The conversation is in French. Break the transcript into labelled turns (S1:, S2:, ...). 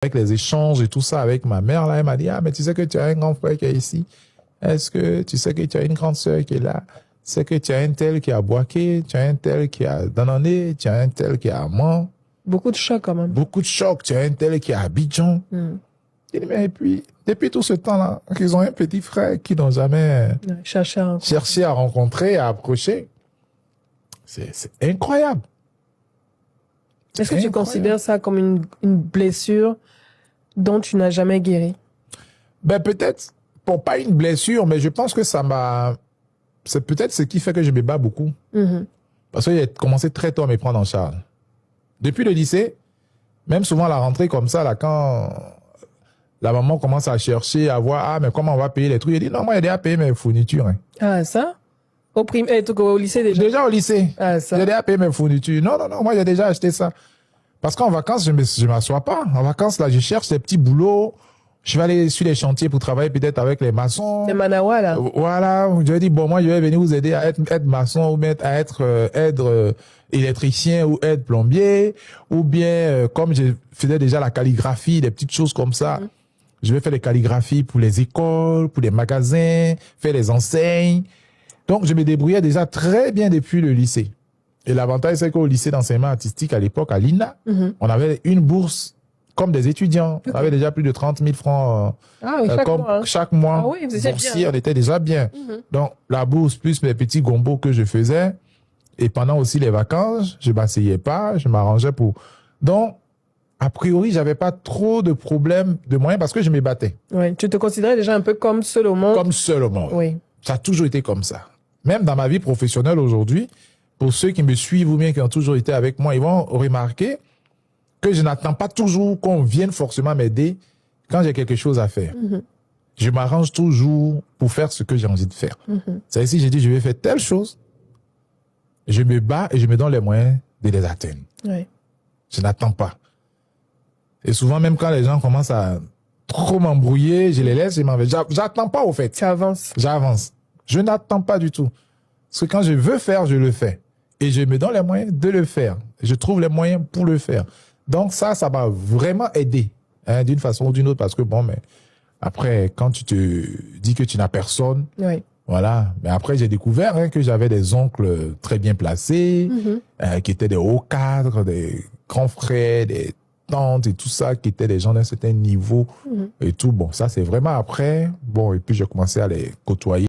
S1: avec les échanges et tout ça avec ma mère, là, elle m'a dit, ah, mais tu sais que tu as un grand frère qui est ici. Est-ce que tu sais que tu as une grande sœur qui est là? C'est que tu as un tel qui a Boaké, tu as un tel qui a Danané, tu as un tel qui a Amman.
S2: Beaucoup de chocs quand même.
S1: Beaucoup de chocs. Tu as un tel qui a Abidjan. Et puis, depuis tout ce temps-là, ils ont un petit frère qu'ils n'ont jamais cherché à rencontrer, à approcher. C'est incroyable.
S2: Est-ce que tu considères ça comme une blessure dont tu n'as jamais guéri?
S1: Ben, peut-être, pour pas une blessure, mais je pense que ça m'a... C'est peut-être ce qui fait que je me bats beaucoup. Parce que j'ai commencé très tôt à me prendre en charge. Depuis le lycée, même souvent à la rentrée comme ça, là, quand la maman commence à chercher, à voir, ah, mais comment on va payer les trucs, elle dit, non, moi, j'ai déjà payé mes fournitures. Hein.
S2: Ah, ça? Au lycée déjà?
S1: Déjà au lycée.
S2: Ah, ça?
S1: J'ai déjà payé mes fournitures. Non, moi, j'ai déjà acheté ça. Parce qu'en vacances, je m'assois pas. En vacances, là, je cherche des petits boulots. Je vais aller sur les chantiers pour travailler peut-être avec les maçons.
S2: Les Manawa, là.
S1: Voilà. Je vais dire, bon, moi, je vais venir vous aider à être maçon ou à être aide électricien ou aide plombier. Ou bien, comme je faisais déjà la calligraphie, des petites choses comme ça, je vais faire les calligraphies pour les écoles, pour les magasins, faire les enseignes. Donc, je me débrouillais déjà très bien depuis le lycée. Et l'avantage, c'est qu'au lycée d'enseignement artistique, à l'époque, à l'INA, on avait une bourse comme des étudiants. On avait déjà plus de 30 000 francs chaque mois.
S2: Ah oui, vous étiez bien.
S1: On était déjà bien. Donc, la bourse plus mes petits gombos que je faisais. Et pendant aussi les vacances, je m'asseyais pas, je m'arrangeais pour... Donc, a priori, j'avais pas trop de problèmes de moyens parce que je me battais.
S2: Oui, tu te considérais déjà un peu comme seul au monde.
S1: Comme seul au monde.
S2: Oui.
S1: Ça a toujours été comme ça. Même dans ma vie professionnelle aujourd'hui, pour ceux qui me suivent ou bien qui ont toujours été avec moi, ils vont remarquer que je n'attends pas toujours qu'on vienne forcément m'aider quand j'ai quelque chose à faire. Je m'arrange toujours pour faire ce que j'ai envie de faire. C'est ici, j'ai dit, je vais faire telle chose. Je me bats et je me donne les moyens de les atteindre.
S2: Oui.
S1: Je n'attends pas. Et souvent, même quand les gens commencent à trop m'embrouiller, je les laisse et m'en vais. J'attends pas, au fait.
S2: Tu avances.
S1: J'avance. Je n'attends pas du tout. Parce que quand je veux faire, je le fais. Et je me donne les moyens de le faire. Je trouve les moyens pour le faire. Donc ça m'a vraiment aidé, hein, d'une façon ou d'une autre, parce que bon, mais après, quand tu te dis que tu n'as personne, voilà. Mais après, j'ai découvert que j'avais des oncles très bien placés, qui étaient des hauts cadres, des grands frères, des tantes et tout ça, qui étaient des gens d'un certain niveau et tout. Bon, ça, c'est vraiment après. Bon, et puis j'ai commencé à les côtoyer.